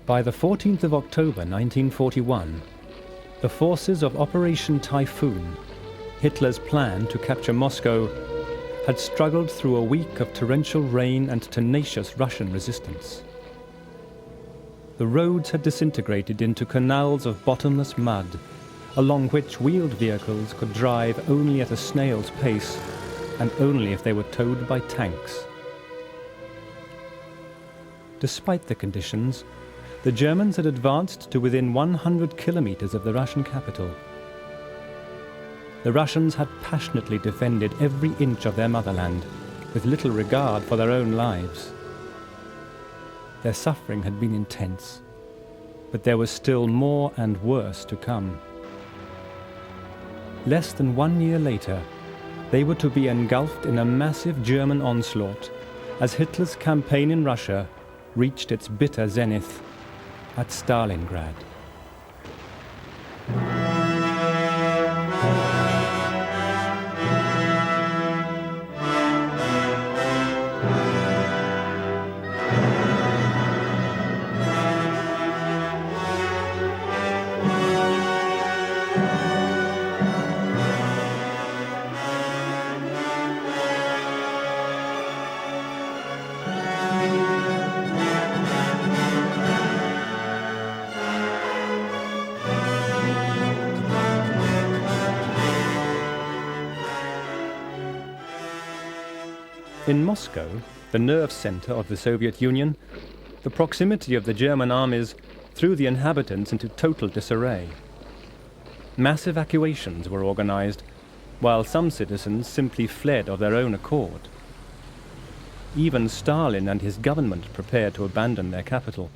By the 14th of October 1941, the forces of Operation Typhoon, Hitler's plan to capture Moscow, had struggled through a week of torrential rain and tenacious Russian resistance. The roads had disintegrated into canals of bottomless mud, along which wheeled vehicles could drive only at a snail's pace and only if they were towed by tanks. Despite the conditions, the Germans had advanced to within 100 kilometers of the Russian capital. The Russians had passionately defended every inch of their motherland, with little regard for their own lives. Their suffering had been intense, but there was still more and worse to come. Less than 1 year later, they were to be engulfed in a massive German onslaught as Hitler's campaign in Russia reached its bitter zenith at Stalingrad. In Moscow, the nerve center of the Soviet Union, the proximity of the German armies threw the inhabitants into total disarray. Mass evacuations were organized, while some citizens simply fled of their own accord. Even Stalin and his government prepared to abandon their capital.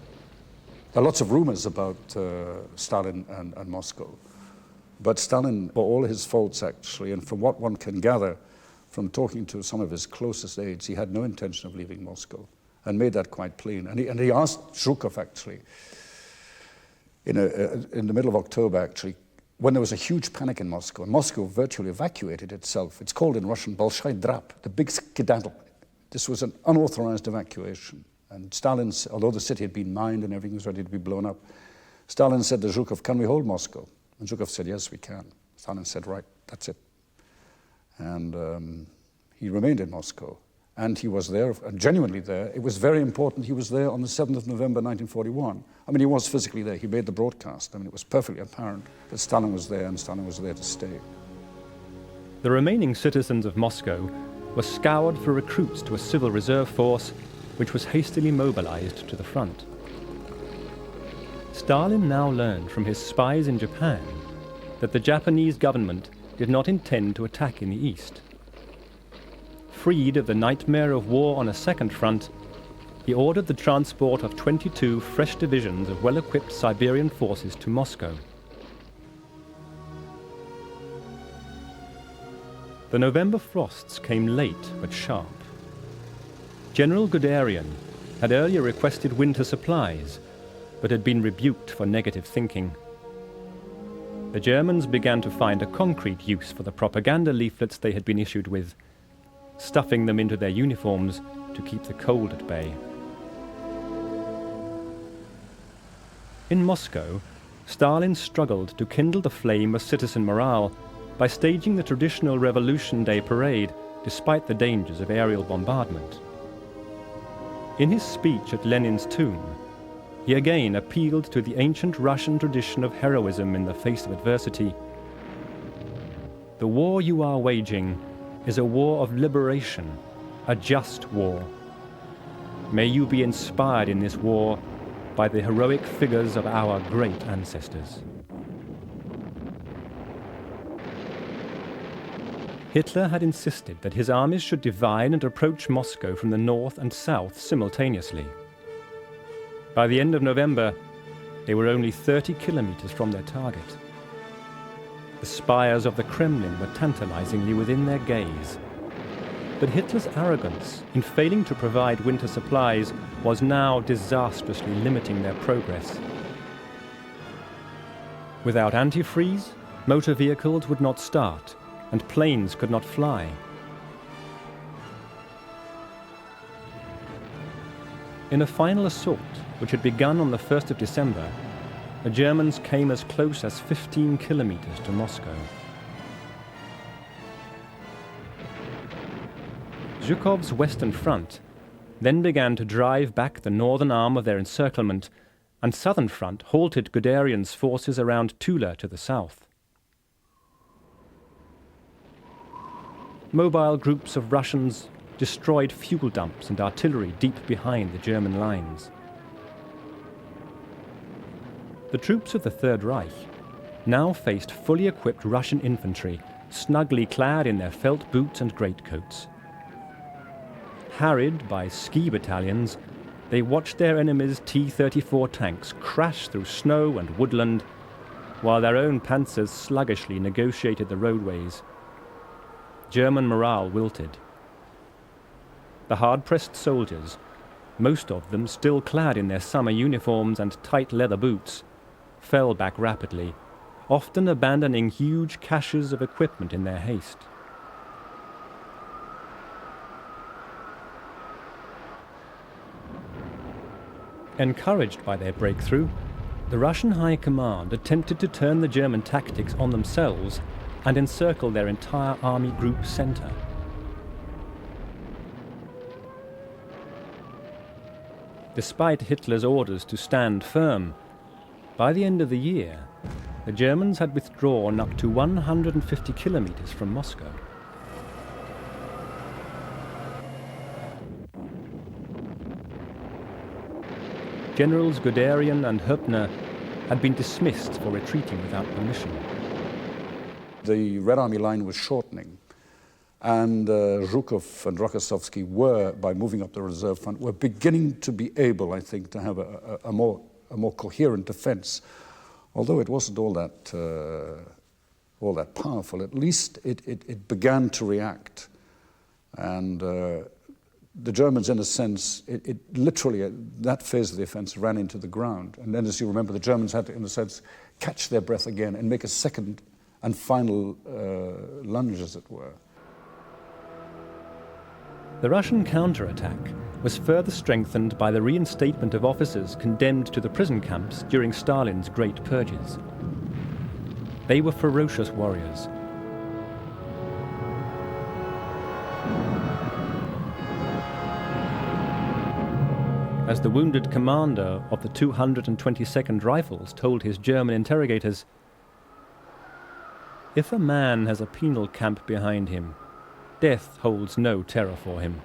There are lots of rumors about Stalin and Moscow. But Stalin, for all his faults actually, and from what one can gather from talking to some of his closest aides, he had no intention of leaving Moscow and made that quite plain. And he asked Zhukov actually, in the middle of October actually, when there was a huge panic in Moscow, and Moscow virtually evacuated itself. It's called in Russian Bolshoi Drap, the big skedaddle. This was an unauthorized evacuation. And Stalin, although the city had been mined and everything was ready to be blown up, Stalin said to Zhukov, "Can we hold Moscow?" And Zhukov said, "Yes, we can." Stalin said, "Right, that's it." And he remained in Moscow. And he was there, and genuinely there. It was very important he was there on the 7th of November 1941. I mean, he was physically there. He made the broadcast. I mean, it was perfectly apparent that Stalin was there, and Stalin was there to stay. The remaining citizens of Moscow were scoured for recruits to a civil reserve force, which was hastily mobilized to the front. Stalin now learned from his spies in Japan that the Japanese government did not intend to attack in the east. Freed of the nightmare of war on a second front, he ordered the transport of 22 fresh divisions of well-equipped Siberian forces to Moscow. The November frosts came late but sharp. General Guderian had earlier requested winter supplies, but had been rebuked for negative thinking. The Germans began to find a concrete use for the propaganda leaflets they had been issued with, stuffing them into their uniforms to keep the cold at bay. In Moscow, Stalin struggled to kindle the flame of citizen morale by staging the traditional Revolution Day parade despite the dangers of aerial bombardment. In his speech at Lenin's tomb, he again appealed to the ancient Russian tradition of heroism in the face of adversity. The war you are waging is a war of liberation, a just war. May you be inspired in this war by the heroic figures of our great ancestors. Hitler had insisted that his armies should divide and approach Moscow from the north and south simultaneously. By the end of November, they were only 30 kilometers from their target. The spires of the Kremlin were tantalizingly within their gaze. But Hitler's arrogance in failing to provide winter supplies was now disastrously limiting their progress. Without antifreeze, motor vehicles would not start, and planes could not fly. In a final assault, which had begun on the 1st of December, the Germans came as close as 15 kilometers to Moscow. Zhukov's western front then began to drive back the northern arm of their encirclement, and southern front halted Guderian's forces around Tula to the south. Mobile groups of Russians destroyed fuel dumps and artillery deep behind the German lines. The troops of the Third Reich now faced fully equipped Russian infantry, snugly clad in their felt boots and greatcoats. Harried by ski battalions, they watched their enemies' T-34 tanks crash through snow and woodland, while their own panzers sluggishly negotiated the roadways. German morale wilted. The hard-pressed soldiers, most of them still clad in their summer uniforms and tight leather boots, fell back rapidly, often abandoning huge caches of equipment in their haste. Encouraged by their breakthrough, the Russian High Command attempted to turn the German tactics on themselves and encircle their entire army group center. Despite Hitler's orders to stand firm, by the end of the year, the Germans had withdrawn up to 150 kilometers from Moscow. Generals Guderian and Höppner had been dismissed for retreating without permission. The Red Army line was shortening, and Zhukov and Rokossovsky were, by moving up the reserve front, were beginning to be able, I think, to have a more coherent defense. Although it wasn't all that powerful, at least it began to react. And the Germans, in a sense, it literally, that phase of the offense ran into the ground. And then, as you remember, the Germans had to, in a sense, catch their breath again and make a second and final lunge, as it were. The Russian counterattack was further strengthened by the reinstatement of officers condemned to the prison camps during Stalin's Great Purges. They were ferocious warriors. As the wounded commander of the 222nd Rifles told his German interrogators, "If a man has a penal camp behind him, death holds no terror for him."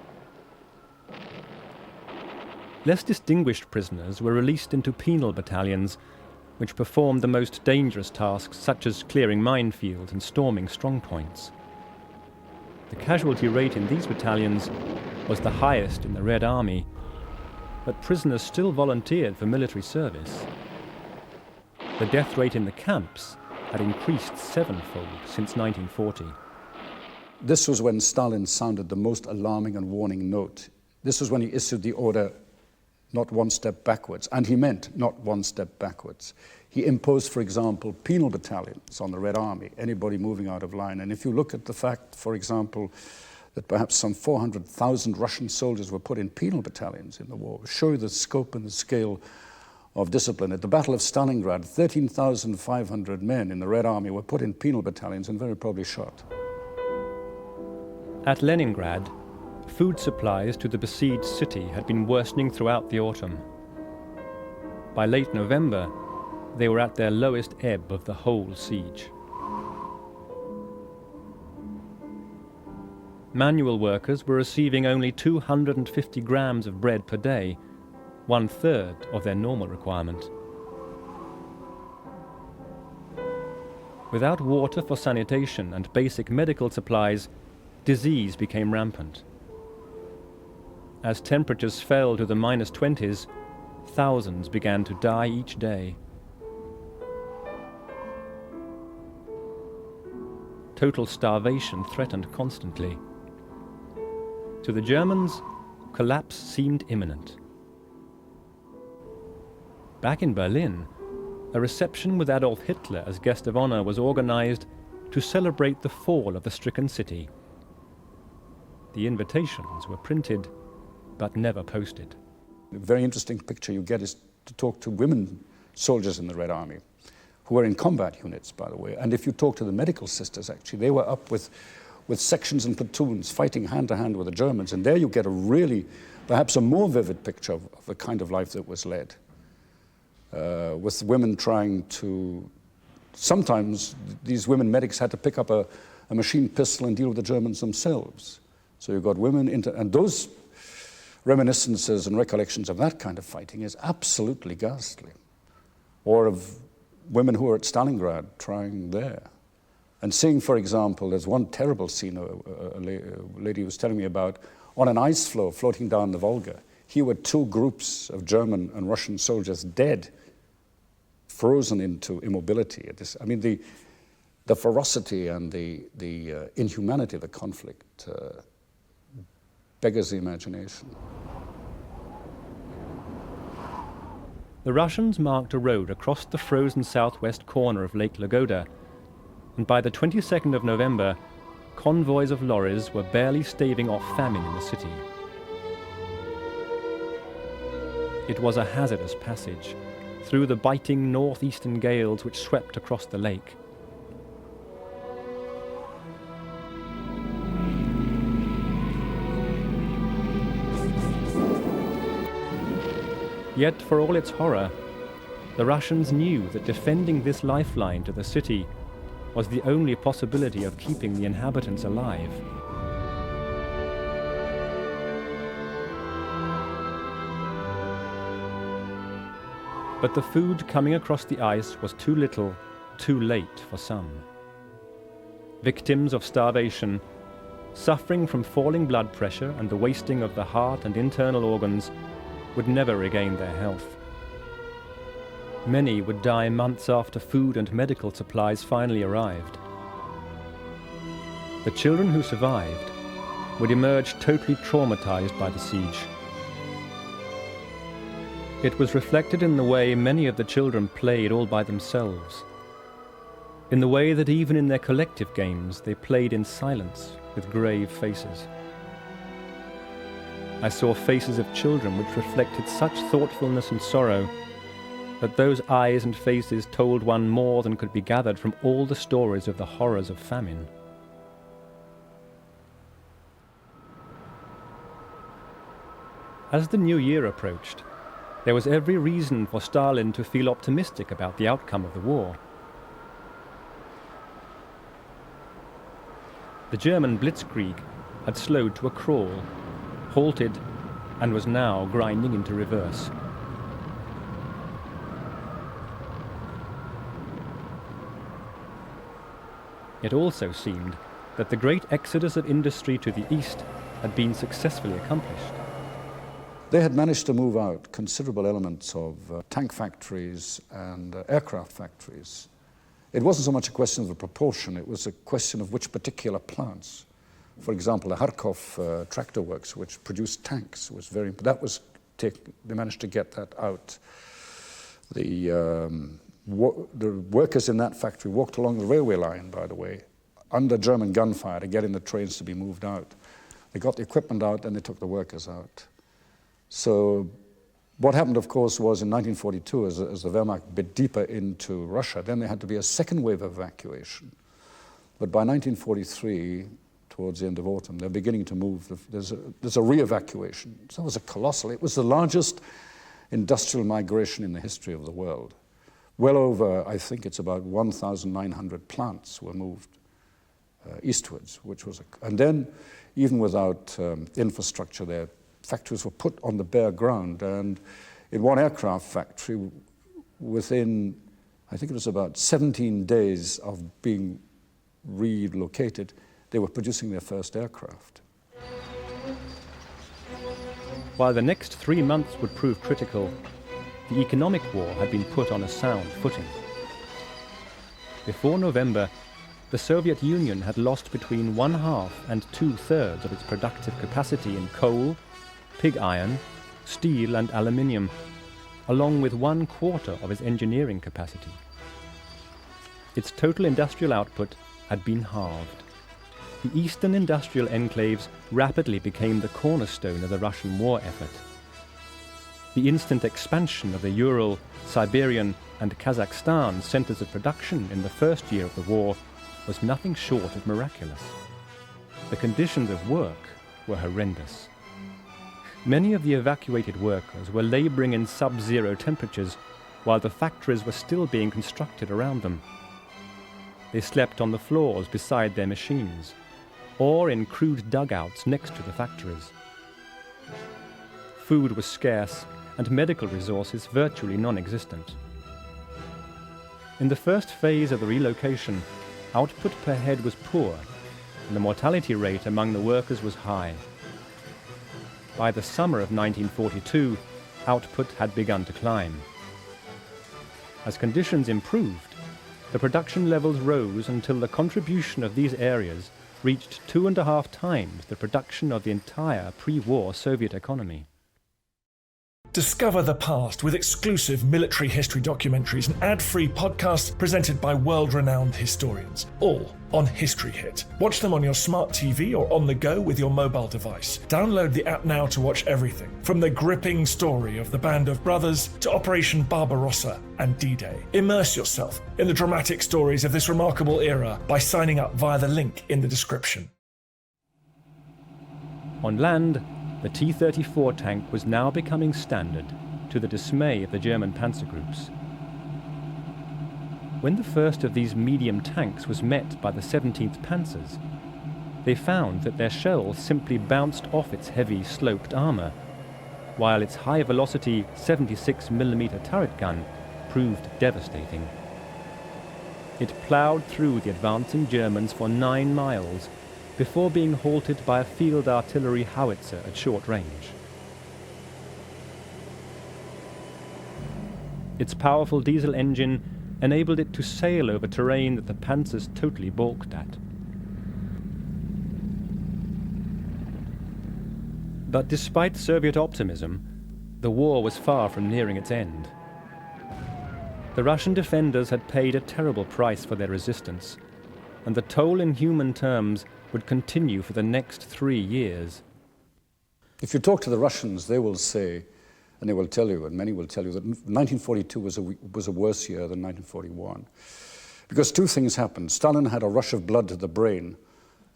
Less distinguished prisoners were released into penal battalions, which performed the most dangerous tasks such as clearing minefields and storming strongpoints. The casualty rate in these battalions was the highest in the Red Army, but prisoners still volunteered for military service. The death rate in the camps had increased sevenfold since 1940. This was when Stalin sounded the most alarming and warning note. This was when he issued the order, not one step backwards, and he meant not one step backwards. He imposed, for example, penal battalions on the Red Army, anybody moving out of line. And if you look at the fact, for example, that perhaps some 400,000 Russian soldiers were put in penal battalions in the war, show you the scope and the scale of discipline. At the Battle of Stalingrad, 13,500 men in the Red Army were put in penal battalions and very probably shot. At Leningrad, food supplies to the besieged city had been worsening throughout the autumn. By late November, they were at their lowest ebb of the whole siege. Manual workers were receiving only 250 grams of bread per day, 1/3 of their normal requirement. Without water for sanitation and basic medical supplies, disease became rampant. As temperatures fell to the -20s, thousands began to die each day. Total starvation threatened constantly. To the Germans, collapse seemed imminent. Back in Berlin, a reception with Adolf Hitler as guest of honor was organized to celebrate the fall of the stricken city. The invitations were printed, but never posted. A very interesting picture you get is to talk to women soldiers in the Red Army, who were in combat units, by the way. And if you talk to the medical sisters, actually, they were up with sections and platoons fighting hand to hand with the Germans. And there you get a really, perhaps a more vivid picture of the kind of life that was led. With women trying to, sometimes these women medics had to pick up a machine pistol and deal with the Germans themselves. So you've got women and those reminiscences and recollections of that kind of fighting is absolutely ghastly. Or of women who are at Stalingrad trying there. And seeing, for example, there's one terrible scene a lady was telling me about, on an ice floe floating down the Volga. Here were two groups of German and Russian soldiers dead, frozen into immobility. I mean, the ferocity and the inhumanity of the conflict beggars the imagination. The Russians marked a road across the frozen southwest corner of Lake Lagoda, and by the 22nd of November, convoys of lorries were barely staving off famine in the city. It was a hazardous passage through the biting northeastern gales which swept across the lake. Yet, for all its horror, the Russians knew that defending this lifeline to the city was the only possibility of keeping the inhabitants alive. But the food coming across the ice was too little, too late for some. Victims of starvation, suffering from falling blood pressure and the wasting of the heart and internal organs, would never regain their health. Many would die months after food and medical supplies finally arrived. The children who survived would emerge totally traumatized by the siege. It was reflected in the way many of the children played all by themselves, in the way that even in their collective games they played in silence with grave faces. I saw faces of children which reflected such thoughtfulness and sorrow that those eyes and faces told one more than could be gathered from all the stories of the horrors of famine. As the new year approached, there was every reason for Stalin to feel optimistic about the outcome of the war. The German blitzkrieg had slowed to a crawl, halted, and was now grinding into reverse. It also seemed that the great exodus of industry to the east had been successfully accomplished. They had managed to move out considerable elements of tank factories and aircraft factories. It wasn't so much a question of the proportion, it was a question of which particular plants. For example, the Kharkov tractor works, which produced tanks, was very. They managed to get that out. The workers in that factory walked along the railway line, by the way, under German gunfire to get in the trains to be moved out. They got the equipment out and they took the workers out. So what happened, of course, was in 1942, as the Wehrmacht bit deeper into Russia, then there had to be a second wave of evacuation. But by 1943, towards the end of autumn, they're beginning to move. There's a re-evacuation. So it was it was the largest industrial migration in the history of the world. Well over, I think it's about 1,900 plants were moved eastwards, and then, even without infrastructure there, factories were put on the bare ground, and in one aircraft factory, within, I think it was about 17 days of being relocated, they were producing their first aircraft. While the next 3 months would prove critical, the economic war had been put on a sound footing. Before November, the Soviet Union had lost between 1/2 and 2/3 of its productive capacity in coal, pig iron, steel and aluminium, along with 1/4 of its engineering capacity. Its total industrial output had been halved. The eastern industrial enclaves rapidly became the cornerstone of the Russian war effort. the instant expansion of the Ural, Siberian and Kazakhstan centres of production in the first year of the war was nothing short of miraculous. The conditions of work were horrendous. Many of the evacuated workers were labouring in sub-zero temperatures while the factories were still being constructed around them. They slept on the floors beside their machines, or in crude dugouts next to the factories. Food was scarce and medical resources virtually non-existent. In the first phase of the relocation, output per head was poor, and the mortality rate among the workers was high. By the summer of 1942, output had begun to climb. As conditions improved, the production levels rose until the contribution of these areas reached 2.5 times the production of the entire pre-war Soviet economy. Discover the past with exclusive military history documentaries and ad-free podcasts presented by world-renowned historians, all on History Hit. Watch them on your smart TV or on the go with your mobile device. Download the app now to watch everything, from the gripping story of the Band of Brothers to Operation Barbarossa and D-Day. Immerse yourself in the dramatic stories of this remarkable era by signing up via the link in the description. On land, the T-34 tank was now becoming standard, to the dismay of the German panzer groups. When the first of these medium tanks was met by the 17th Panzers, they found that their shells simply bounced off its heavy, sloped armour, while its high-velocity 76mm turret gun proved devastating. It ploughed through the advancing Germans for 9 miles, before being halted by a field artillery howitzer at short range. Its powerful diesel engine enabled it to sail over terrain that the panzers totally balked at. But despite Soviet optimism, the war was far from nearing its end. The Russian defenders had paid a terrible price for their resistance, and the toll in human terms would continue for the next 3 years. If you talk to the Russians, they will say, and they will tell you, and many will tell you, that 1942 was a worse year than 1941. Because 2 things happened. Stalin had a rush of blood to the brain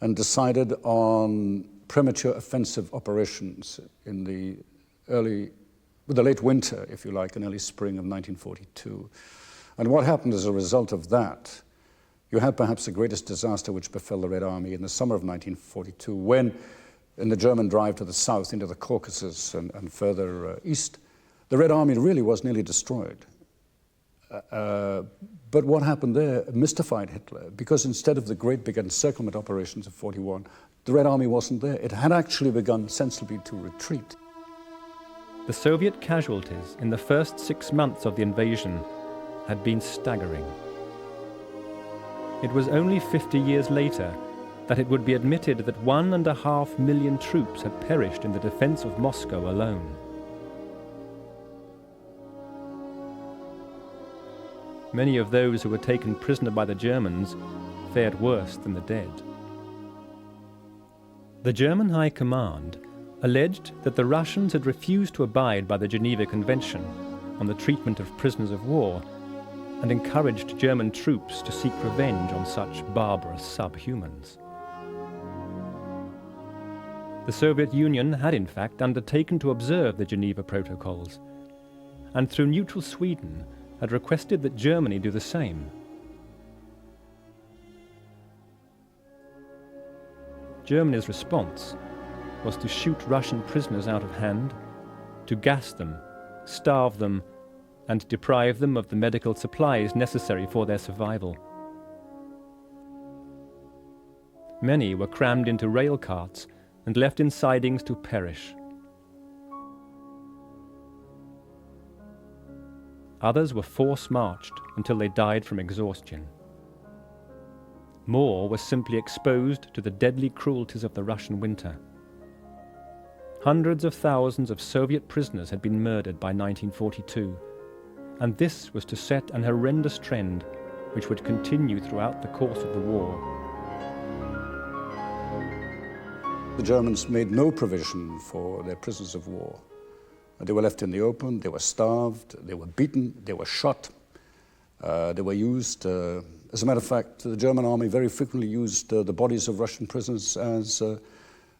and decided on premature offensive operations in the late winter, if you like, and early spring of 1942. And what happened as a result of that? You had perhaps the greatest disaster which befell the Red Army in the summer of 1942, when, in the German drive to the south into the Caucasus and further east, the Red Army really was nearly destroyed. But what happened there mystified Hitler, because instead of the great big encirclement operations of 41, the Red Army wasn't there. It had actually begun sensibly to retreat. The Soviet casualties in the first 6 months of the invasion had been staggering. It was only 50 years later that it would be admitted that 1.5 million troops had perished in the defense of Moscow alone. Many of those who were taken prisoner by the Germans fared worse than the dead. The German High Command alleged that the Russians had refused to abide by the Geneva Convention on the treatment of prisoners of war, and encouraged German troops to seek revenge on such barbarous subhumans. The Soviet Union had in fact undertaken to observe the Geneva Protocols, and through neutral Sweden had requested that Germany do the same. Germany's response was to shoot Russian prisoners out of hand, to gas them, starve them, and deprive them of the medical supplies necessary for their survival. Many were crammed into rail carts and left in sidings to perish. Others were force-marched until they died from exhaustion. More were simply exposed to the deadly cruelties of the Russian winter. Hundreds of thousands of Soviet prisoners had been murdered by 1942, and this was to set an horrendous trend which would continue throughout the course of the war. The Germans made no provision for their prisoners of war. They were left in the open, they were starved, they were beaten, they were shot, they were used. As a matter of fact, the German army very frequently used the bodies of Russian prisoners as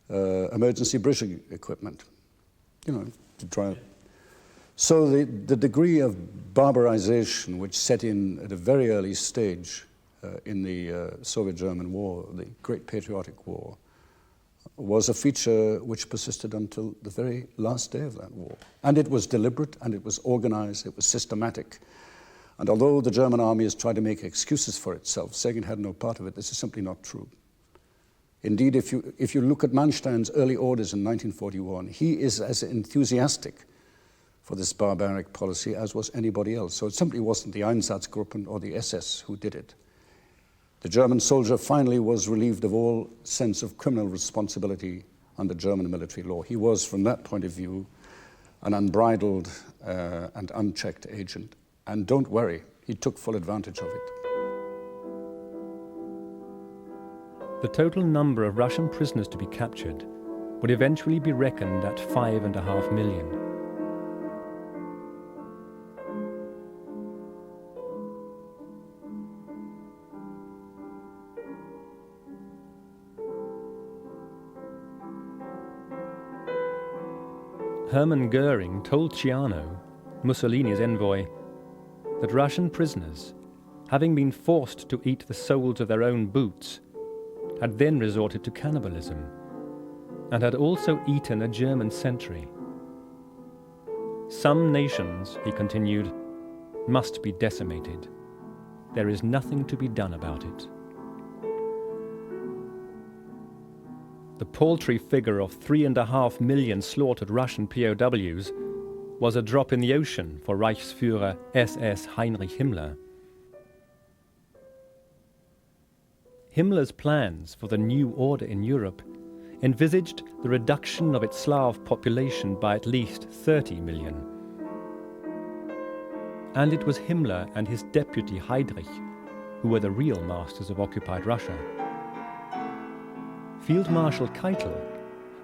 emergency bridging equipment, to try. So the degree of barbarization which set in at a very early stage in the Soviet-German War, the Great Patriotic War, was a feature which persisted until the very last day of that war. And it was deliberate, and it was organized, it was systematic. And although the German army has tried to make excuses for itself, saying it had no part of it, this is simply not true. Indeed, if you look at Manstein's early orders in 1941, he is as enthusiastic for this barbaric policy as was anybody else. So it simply wasn't the Einsatzgruppen or the SS who did it. The German soldier finally was relieved of all sense of criminal responsibility under German military law. He was, from that point of view, an unbridled and unchecked agent. And don't worry, he took full advantage of it. The total number of Russian prisoners to be captured would eventually be reckoned at 5.5 million. Hermann Goering told Ciano, Mussolini's envoy, that Russian prisoners, having been forced to eat the soles of their own boots, had then resorted to cannibalism, and had also eaten a German sentry. Some nations, he continued, must be decimated. There is nothing to be done about it. The paltry figure of 3.5 million slaughtered Russian POWs was a drop in the ocean for Reichsführer SS Heinrich Himmler. Himmler's plans for the new order in Europe envisaged the reduction of its Slav population by at least 30 million. And it was Himmler and his deputy Heydrich who were the real masters of occupied Russia. Field Marshal Keitel,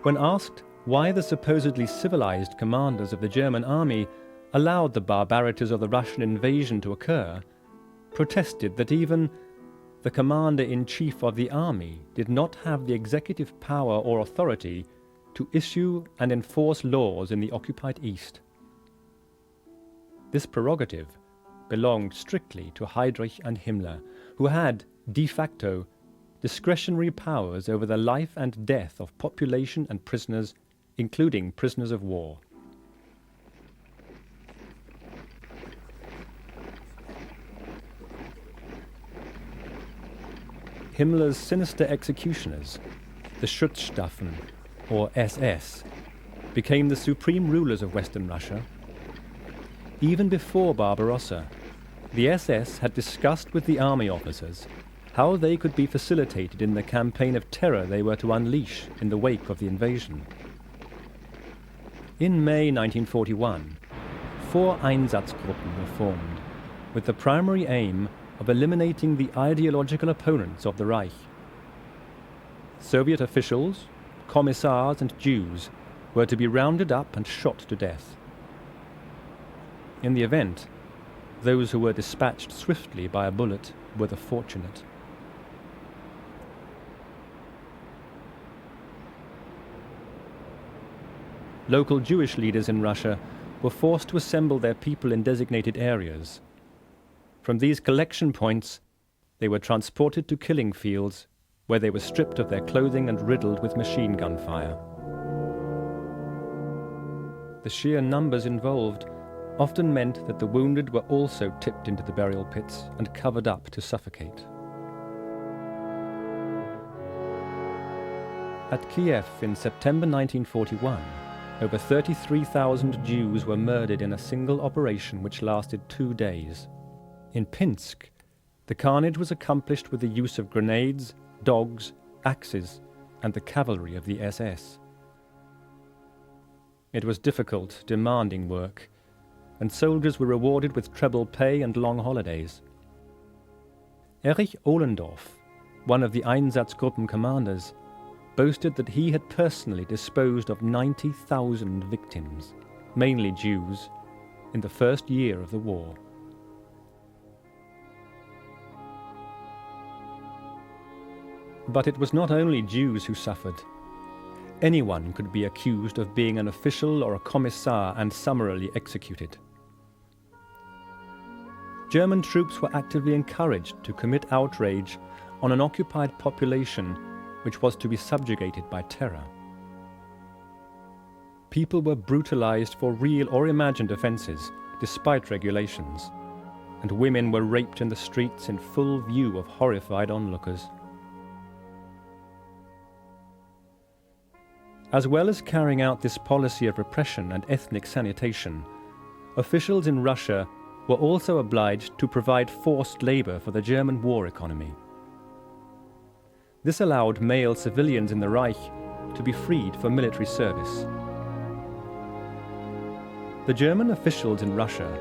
when asked why the supposedly civilized commanders of the German army allowed the barbarities of the Russian invasion to occur, protested that even the commander-in-chief of the army did not have the executive power or authority to issue and enforce laws in the occupied East. This prerogative belonged strictly to Heydrich and Himmler, who had, de facto, discretionary powers over the life and death of population and prisoners, including prisoners of war. Himmler's sinister executioners, the Schutzstaffen, or SS, became the supreme rulers of Western Russia. Even before Barbarossa, the SS had discussed with the army officers how they could be facilitated in the campaign of terror they were to unleash in the wake of the invasion. In May 1941, 4 Einsatzgruppen were formed, with the primary aim of eliminating the ideological opponents of the Reich. Soviet officials, commissars and Jews were to be rounded up and shot to death. In the event, those who were dispatched swiftly by a bullet were the fortunate. Local Jewish leaders in Russia were forced to assemble their people in designated areas. From these collection points, they were transported to killing fields, where they were stripped of their clothing and riddled with machine gun fire. The sheer numbers involved often meant that the wounded were also tipped into the burial pits and covered up to suffocate. At Kiev in September 1941, over 33,000 Jews were murdered in a single operation which lasted 2 days. In Pinsk, the carnage was accomplished with the use of grenades, dogs, axes, and the cavalry of the SS. It was difficult, demanding work, and soldiers were rewarded with treble pay and long holidays. Erich Ohlendorf, one of the Einsatzgruppen commanders, boasted that he had personally disposed of 90,000 victims. mainly Jews, in the first year of the war. But it was not only Jews who suffered. Anyone could be accused of being an official or a commissar and summarily executed. German troops were actively encouraged to commit outrage on an occupied population which was to be subjugated by terror. People were brutalized for real or imagined offenses, despite regulations, and women were raped in the streets in full view of horrified onlookers. As well as carrying out this policy of repression and ethnic sanitation, officials in Russia were also obliged to provide forced labor for the German war economy. This allowed male civilians in the Reich to be freed for military service. The German officials in Russia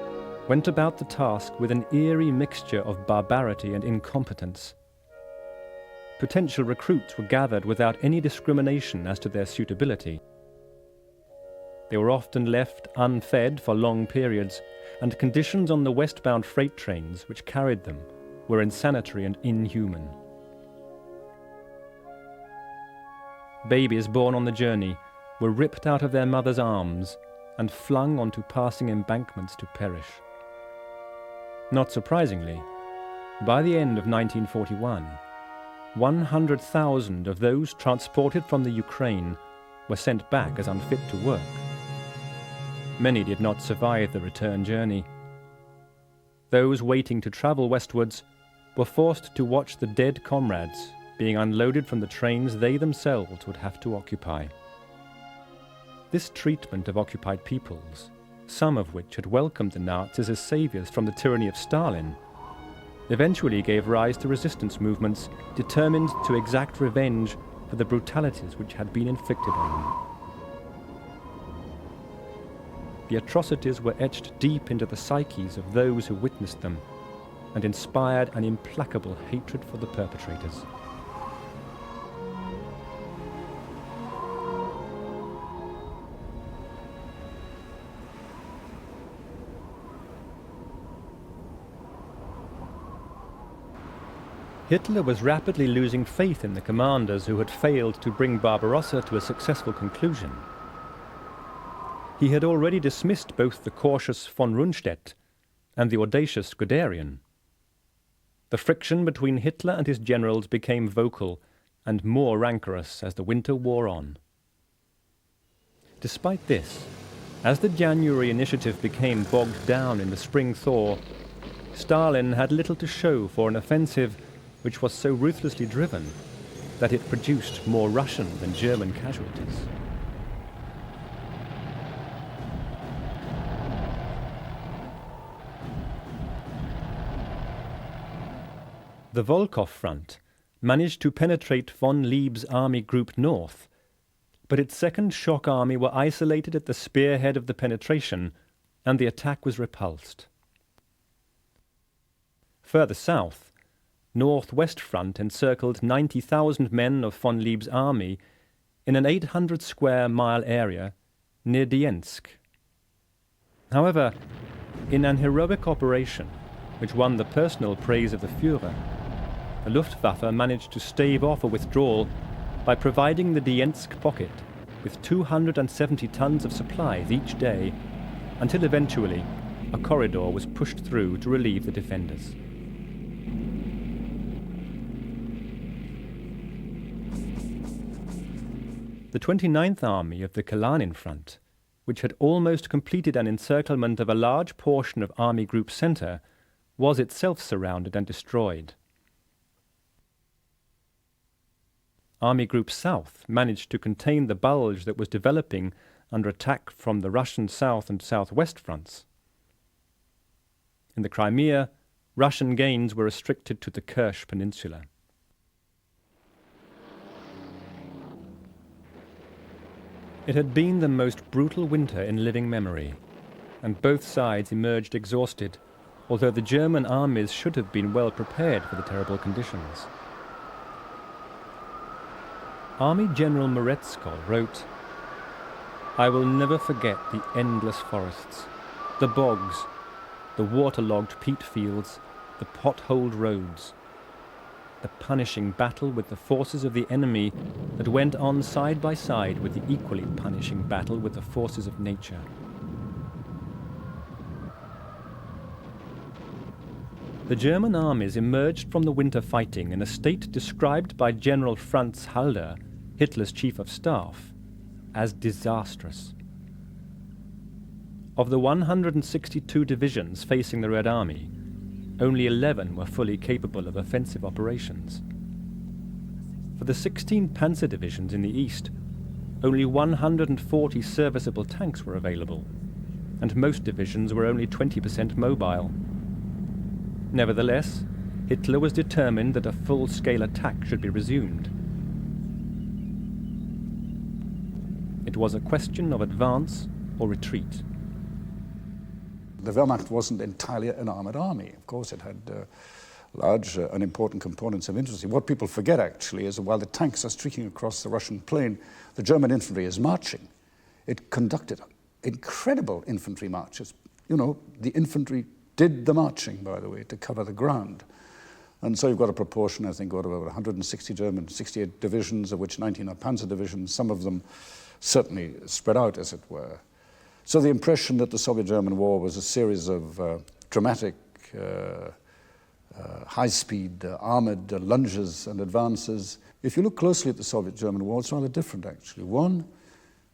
went about the task with an eerie mixture of barbarity and incompetence. Potential recruits were gathered without any discrimination as to their suitability. They were often left unfed for long periods, and conditions on the westbound freight trains which carried them were insanitary and inhuman. Babies born on the journey were ripped out of their mothers' arms and flung onto passing embankments to perish. Not surprisingly, by the end of 1941, 100,000 of those transported from the Ukraine were sent back as unfit to work. Many did not survive the return journey. Those waiting to travel westwards were forced to watch the dead comrades being unloaded from the trains they themselves would have to occupy. This treatment of occupied peoples, some of which had welcomed the Nazis as saviors from the tyranny of Stalin, eventually gave rise to resistance movements determined to exact revenge for the brutalities which had been inflicted on them. The atrocities were etched deep into the psyches of those who witnessed them and inspired an implacable hatred for the perpetrators. Hitler was rapidly losing faith in the commanders who had failed to bring Barbarossa to a successful conclusion. He had already dismissed both the cautious von Rundstedt and the audacious Guderian. The friction between Hitler and his generals became vocal and more rancorous as the winter wore on. Despite this, as the January initiative became bogged down in the spring thaw, Stalin had little to show for an offensive which was so ruthlessly driven that it produced more Russian than German casualties. The Volkov front managed to penetrate von Lieb's Army Group North, but its Second Shock Army were isolated at the spearhead of the penetration, and the attack was repulsed. Further south, Northwest Front encircled 90,000 men of von Lieb's army in an 800-square-mile area near Diensk. However, in an heroic operation, which won the personal praise of the Führer, the Luftwaffe managed to stave off a withdrawal by providing the Diensk pocket with 270 tons of supplies each day, until eventually a corridor was pushed through to relieve the defenders. The 29th Army of the Kalanin Front, which had almost completed an encirclement of a large portion of Army Group Center, was itself surrounded and destroyed. Army Group South managed to contain the bulge that was developing under attack from the Russian South and Southwest fronts. In the Crimea, Russian gains were restricted to the Kerch Peninsula. It had been the most brutal winter in living memory, and both sides emerged exhausted, although the German armies should have been well prepared for the terrible conditions. Army General Meretskol wrote, I will never forget the endless forests, the bogs, the waterlogged peat fields, the potholed roads, the punishing battle with the forces of the enemy that went on side by side with the equally punishing battle with the forces of nature. The German armies emerged from the winter fighting in a state described by General Franz Halder, Hitler's chief of staff, as disastrous. Of the 162 divisions facing the Red Army, only 11 were fully capable of offensive operations. For the 16 panzer divisions in the east, only 140 serviceable tanks were available, and most divisions were only 20% mobile. Nevertheless, Hitler was determined that a full-scale attack should be resumed. It was a question of advance or retreat. The Wehrmacht wasn't entirely an armoured army. Of course, it had large and important components of infantry. What people forget, actually, is that while the tanks are streaking across the Russian plain, the German infantry is marching. It conducted incredible infantry marches. You know, the infantry did the marching, by the way, to cover the ground. And so you've got a proportion, I think, of about 160 German, 68 divisions, of which 19 are panzer divisions, some of them certainly spread out, as it were. So the impression that the Soviet-German war was a series of dramatic, high-speed, armoured lunges and advances. If you look closely at the Soviet-German war, it's rather different, actually. One,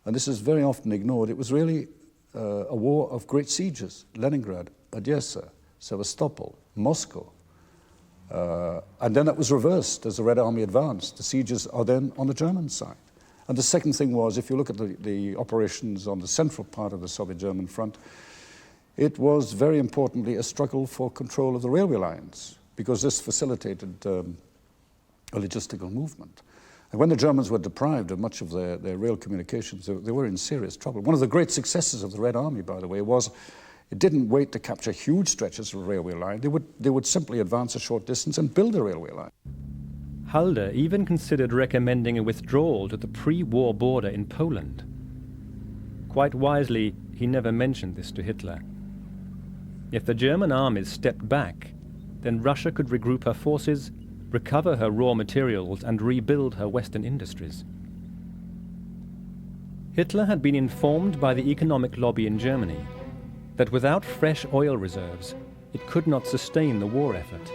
and this is very often ignored, it was really a war of great sieges. Leningrad, Odessa, Sevastopol, Moscow. And then that was reversed as the Red Army advanced. The sieges are then on the German side. And the second thing was, if you look at the operations on the central part of the Soviet-German front, it was very importantly a struggle for control of the railway lines, because this facilitated a logistical movement. And when the Germans were deprived of much of their rail communications, they were in serious trouble. One of the great successes of the Red Army, by the way, was it didn't wait to capture huge stretches of railway line. They would simply advance a short distance and build a railway line. Halder even considered recommending a withdrawal to the pre-war border in Poland. Quite wisely, he never mentioned this to Hitler. If the German armies stepped back, then Russia could regroup her forces, recover her raw materials, and rebuild her Western industries. Hitler had been informed by the economic lobby in Germany that without fresh oil reserves, it could not sustain the war effort.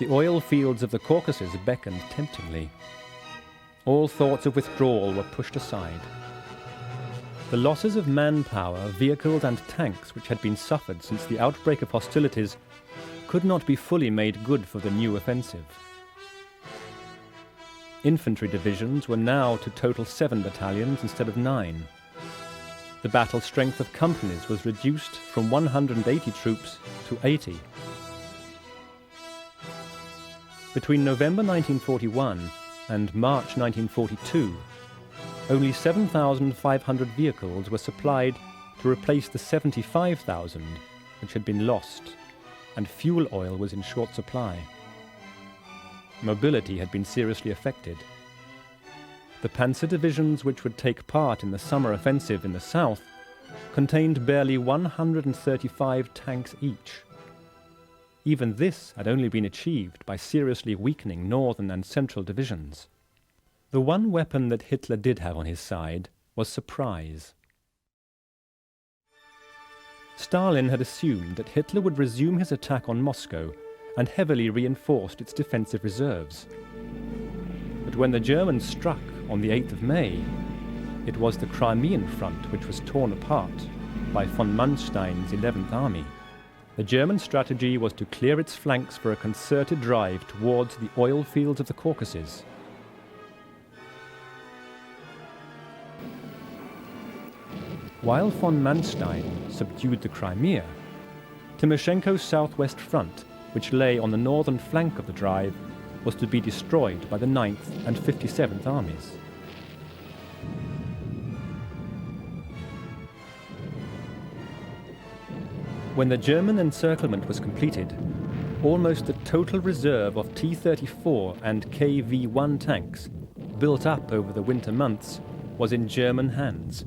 The oil fields of the Caucasus beckoned temptingly. All thoughts of withdrawal were pushed aside. The losses of manpower, vehicles and tanks which had been suffered since the outbreak of hostilities could not be fully made good for the new offensive. Infantry divisions were now to total 7 battalions instead of 9. The battle strength of companies was reduced from 180 troops to 80. Between November 1941 and March 1942, only 7,500 vehicles were supplied to replace the 75,000 which had been lost, and fuel oil was in short supply. Mobility had been seriously affected. The panzer divisions which would take part in the summer offensive in the south contained barely 135 tanks each. Even this had only been achieved by seriously weakening northern and central divisions. The one weapon that Hitler did have on his side was surprise. Stalin had assumed that Hitler would resume his attack on Moscow and heavily reinforced its defensive reserves. But when the Germans struck on the 8th of May, it was the Crimean front which was torn apart by von Manstein's 11th Army. The German strategy was to clear its flanks for a concerted drive towards the oil fields of the Caucasus. While von Manstein subdued the Crimea, Timoshenko's southwest front, which lay on the northern flank of the drive, was to be destroyed by the 9th and 57th Armies. When the German encirclement was completed, almost the total reserve of T-34 and KV-1 tanks, built up over the winter months, was in German hands,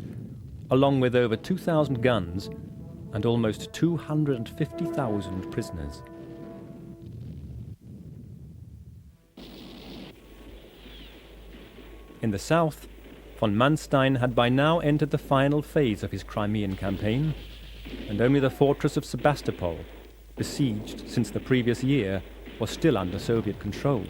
along with over 2,000 guns and almost 250,000 prisoners. In the south, von Manstein had by now entered the final phase of his Crimean campaign, and only the fortress of Sebastopol, besieged since the previous year, was still under Soviet control.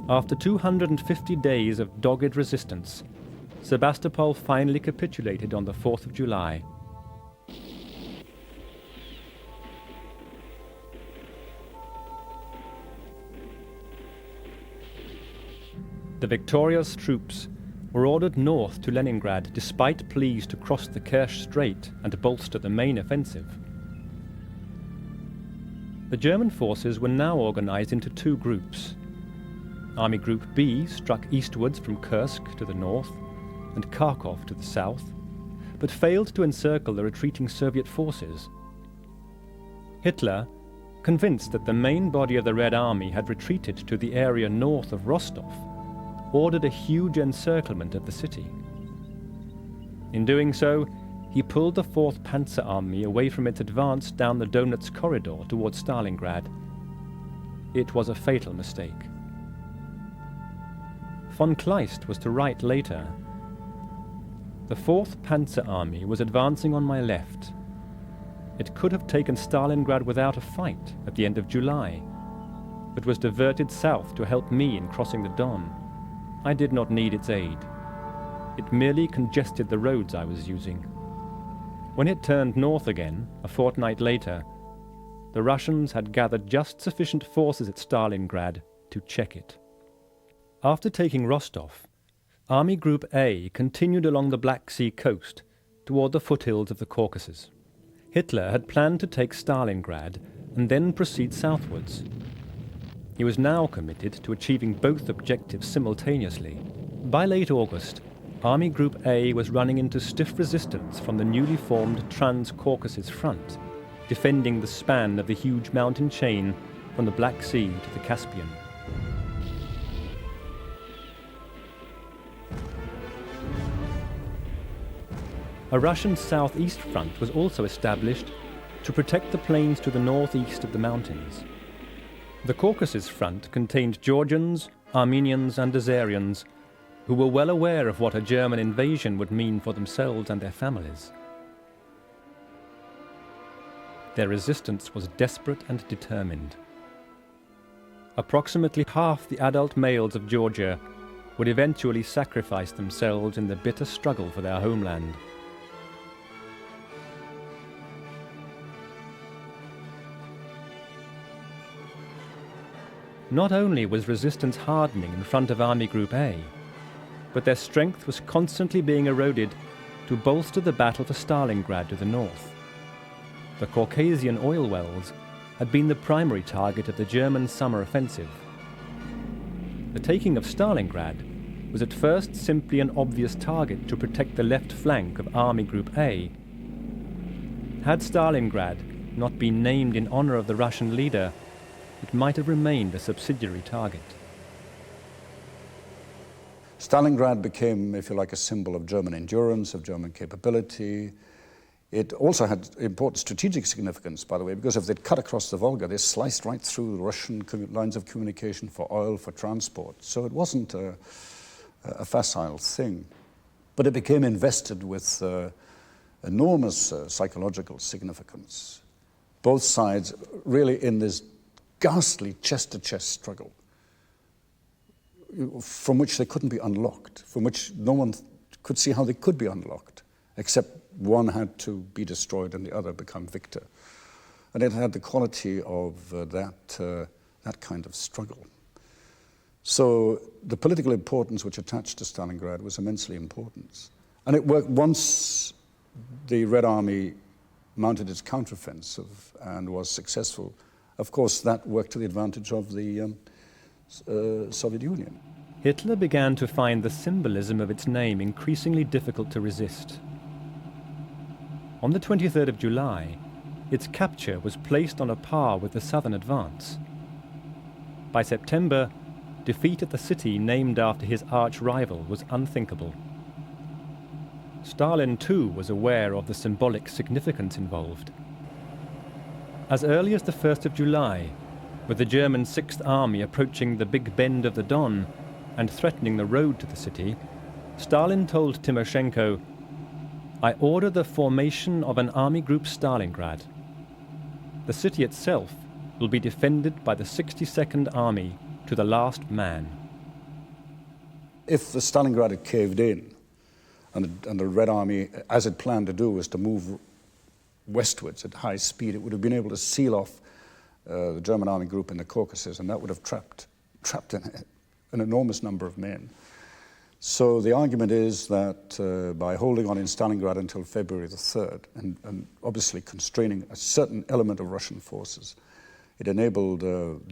After 250 days of dogged resistance, Sebastopol finally capitulated on the 4th of July. The victorious troops were ordered north to Leningrad despite pleas to cross the Kerch Strait and bolster the main offensive. The German forces were now organized into two groups. Army Group B struck eastwards from Kursk to the north and Kharkov to the south, but failed to encircle the retreating Soviet forces. Hitler, convinced that the main body of the Red Army had retreated to the area north of Rostov, ordered a huge encirclement of the city. In doing so, he pulled the 4th Panzer Army away from its advance down the Donetsk corridor towards Stalingrad. It was a fatal mistake. Von Kleist was to write later, "The 4th Panzer Army was advancing on my left. It could have taken Stalingrad without a fight at the end of July, but was diverted south to help me in crossing the Don. I did not need its aid. It merely congested the roads I was using. When it turned north again, a fortnight later, the Russians had gathered just sufficient forces at Stalingrad to check it." After taking Rostov, Army Group A continued along the Black Sea coast toward the foothills of the Caucasus. Hitler had planned to take Stalingrad and then proceed southwards. He was now committed to achieving both objectives simultaneously. By late August, Army Group A was running into stiff resistance from the newly formed Trans-Caucasus Front, defending the span of the huge mountain chain from the Black Sea to the Caspian. A Russian southeast front was also established to protect the plains to the northeast of the mountains. The Caucasus front contained Georgians, Armenians and Azerians who were well aware of what a German invasion would mean for themselves and their families. Their resistance was desperate and determined. Approximately half the adult males of Georgia would eventually sacrifice themselves in the bitter struggle for their homeland. Not only was resistance hardening in front of Army Group A, but their strength was constantly being eroded to bolster the battle for Stalingrad to the north. The Caucasian oil wells had been the primary target of the German summer offensive. The taking of Stalingrad was at first simply an obvious target to protect the left flank of Army Group A. Had Stalingrad not been named in honor of the Russian leader, it might have remained a subsidiary target. Stalingrad became, if you like, a symbol of German endurance, of German capability. It also had important strategic significance, by the way, because if they'd cut across the Volga, they sliced right through the Russian lines of communication for oil, for transport. So it wasn't a facile thing. But it became invested with enormous psychological significance. Both sides really in this ghastly chest-to-chest struggle from which they couldn't be unlocked, from which no one could see how they could be unlocked, except one had to be destroyed and the other become victor. And it had the quality of that kind of struggle. So the political importance which attached to Stalingrad was immensely important. And it worked once the Red Army mounted its counteroffensive and was successful. Of course, that worked to the advantage of the Soviet Union. Hitler began to find the symbolism of its name increasingly difficult to resist. On the 23rd of July, its capture was placed on a par with the southern advance. By September, defeat at the city named after his arch-rival was unthinkable. Stalin too was aware of the symbolic significance involved. As early as the 1st of July, with the German Sixth Army approaching the big bend of the Don and threatening the road to the city, Stalin told Timoshenko, "I order the formation of an army group Stalingrad. The city itself will be defended by the 62nd Army to the last man." If the Stalingrad had caved in, and the Red Army, as it planned to do, was to move westwards at high speed, it would have been able to seal off the German army group in the Caucasus, and that would have trapped an enormous number of men. So the argument is that by holding on in Stalingrad until February the 3rd, and obviously constraining a certain element of Russian forces, it enabled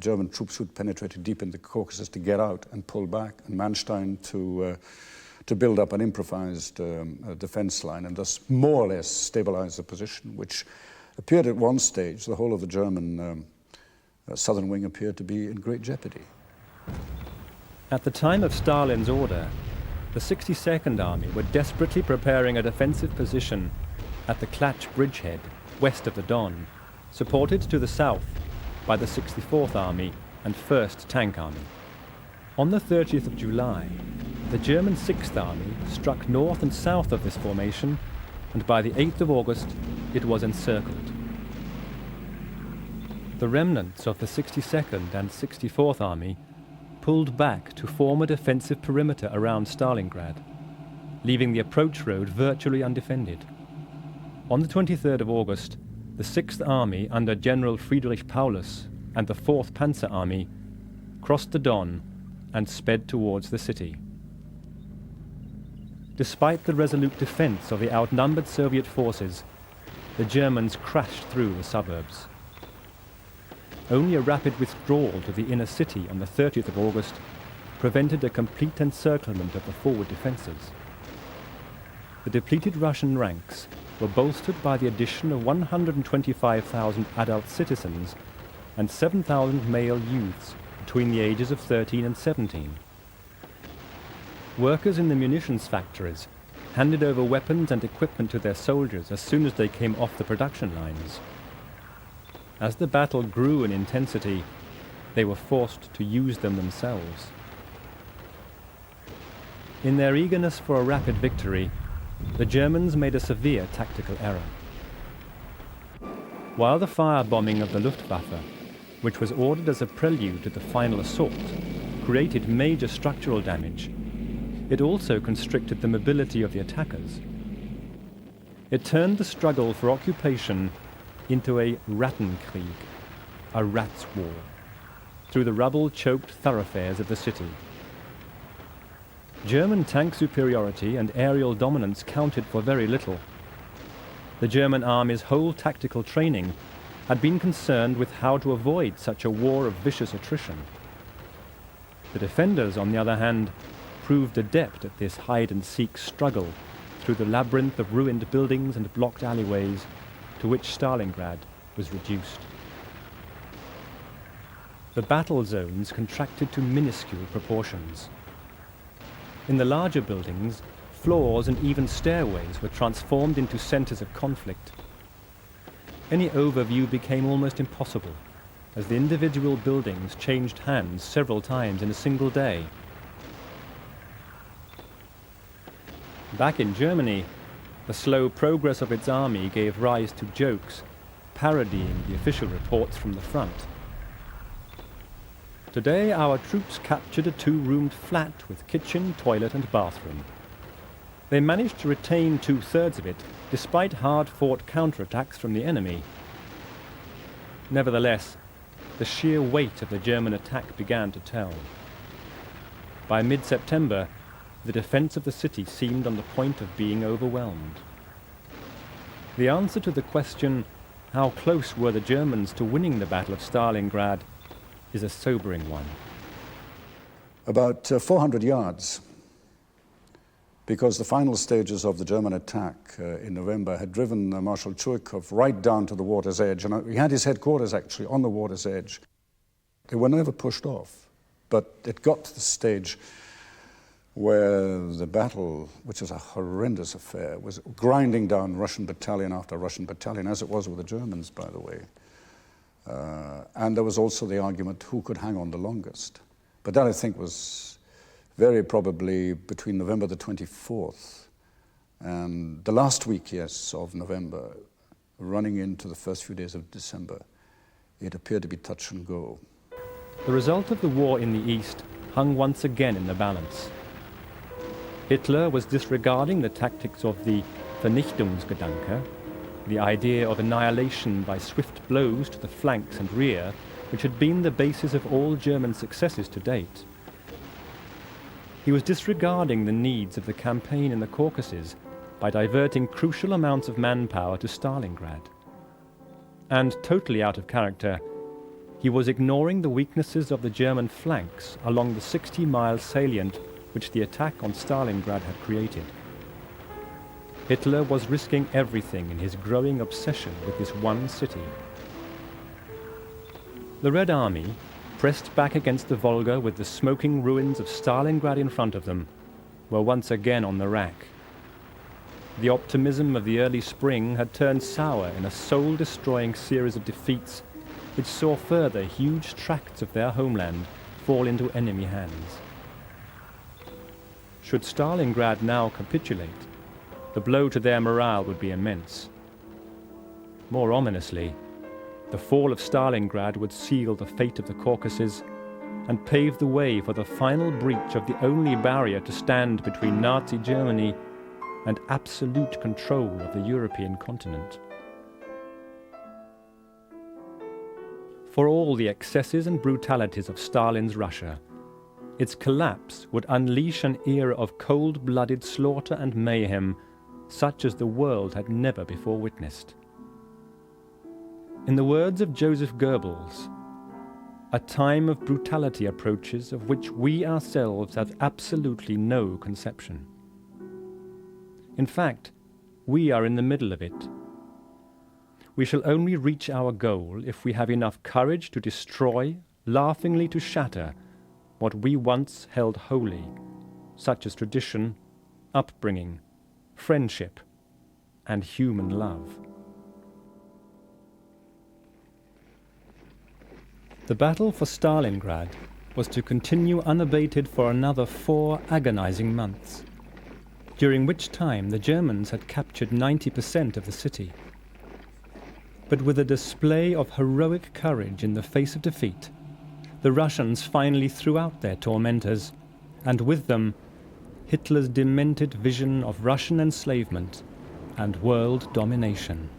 German troops who'd penetrated deep in the Caucasus to get out and pull back, and Manstein to build up an improvised defense line and thus more or less stabilize the position, which appeared at one stage, the whole of the German southern wing appeared to be in great jeopardy. At the time of Stalin's order, the 62nd Army were desperately preparing a defensive position at the Klach bridgehead, west of the Don, supported to the south by the 64th Army and 1st Tank Army. On the 30th of July, the German 6th Army struck north and south of this formation, and by the 8th of August, it was encircled. The remnants of the 62nd and 64th Army pulled back to form a defensive perimeter around Stalingrad, leaving the approach road virtually undefended. On the 23rd of August, the 6th Army under General Friedrich Paulus and the 4th Panzer Army crossed the Don and sped towards the city. Despite the resolute defense of the outnumbered Soviet forces, the Germans crashed through the suburbs. Only a rapid withdrawal to the inner city on the 30th of August prevented a complete encirclement of the forward defences. The depleted Russian ranks were bolstered by the addition of 125,000 adult citizens and 7,000 male youths between the ages of 13 and 17. Workers in the munitions factories handed over weapons and equipment to their soldiers as soon as they came off the production lines. As the battle grew in intensity, they were forced to use them themselves. In their eagerness for a rapid victory, the Germans made a severe tactical error. While the firebombing of the Luftwaffe, which was ordered as a prelude to the final assault, created major structural damage, it also constricted the mobility of the attackers. It turned the struggle for occupation into a Rattenkrieg, a rat's war, through the rubble-choked thoroughfares of the city. German tank superiority and aerial dominance counted for very little. The German army's whole tactical training had been concerned with how to avoid such a war of vicious attrition. The defenders, on the other hand, proved adept at this hide-and-seek struggle through the labyrinth of ruined buildings and blocked alleyways to which Stalingrad was reduced. The battle zones contracted to minuscule proportions. In the larger buildings, floors and even stairways were transformed into centers of conflict. Any overview became almost impossible, as the individual buildings changed hands several times in a single day. Back in Germany, the slow progress of its army gave rise to jokes, parodying the official reports from the front. Today, our troops captured a 2-roomed flat with kitchen, toilet and bathroom. They managed to retain 2/3 of it, despite hard-fought counterattacks from the enemy. Nevertheless, the sheer weight of the German attack began to tell. By mid-September, the defense of the city seemed on the point of being overwhelmed. The answer to the question, how close were the Germans to winning the Battle of Stalingrad, is a sobering one. About 400 yards because the final stages of the German attack in November had driven Marshal Churkov right down to the water's edge. And he had his headquarters actually on the water's edge. They were never pushed off, but it got to the stage where the battle, which was a horrendous affair, was grinding down Russian battalion after Russian battalion, as it was with the Germans, by the way. And there was also the argument who could hang on the longest. But that, I think, was very probably between November the 24th and the last week, yes, of November, running into the first few days of December. It appeared to be touch and go. The result of the war in the East hung once again in the balance. Hitler was disregarding the tactics of the Vernichtungsgedanke, the idea of annihilation by swift blows to the flanks and rear, which had been the basis of all German successes to date. He was disregarding the needs of the campaign in the Caucasus by diverting crucial amounts of manpower to Stalingrad. And totally out of character, he was ignoring the weaknesses of the German flanks along the 60-mile salient which the attack on Stalingrad had created. Hitler was risking everything in his growing obsession with this one city. The Red Army, pressed back against the Volga with the smoking ruins of Stalingrad in front of them, were once again on the rack. The optimism of the early spring had turned sour in a soul-destroying series of defeats which saw further huge tracts of their homeland fall into enemy hands. Should Stalingrad now capitulate, the blow to their morale would be immense. More ominously, the fall of Stalingrad would seal the fate of the Caucasus and pave the way for the final breach of the only barrier to stand between Nazi Germany and absolute control of the European continent. For all the excesses and brutalities of Stalin's Russia, its collapse would unleash an era of cold-blooded slaughter and mayhem such as the world had never before witnessed. In the words of Joseph Goebbels, a time of brutality approaches of which we ourselves have absolutely no conception. In fact, we are in the middle of it. We shall only reach our goal if we have enough courage to destroy, laughingly to shatter, what we once held holy, such as tradition, upbringing, friendship, and human love. The battle for Stalingrad was to continue unabated for another 4 agonizing months, during which time the Germans had captured 90% of the city. But with a display of heroic courage in the face of defeat, the Russians finally threw out their tormentors, and with them, Hitler's demented vision of Russian enslavement and world domination.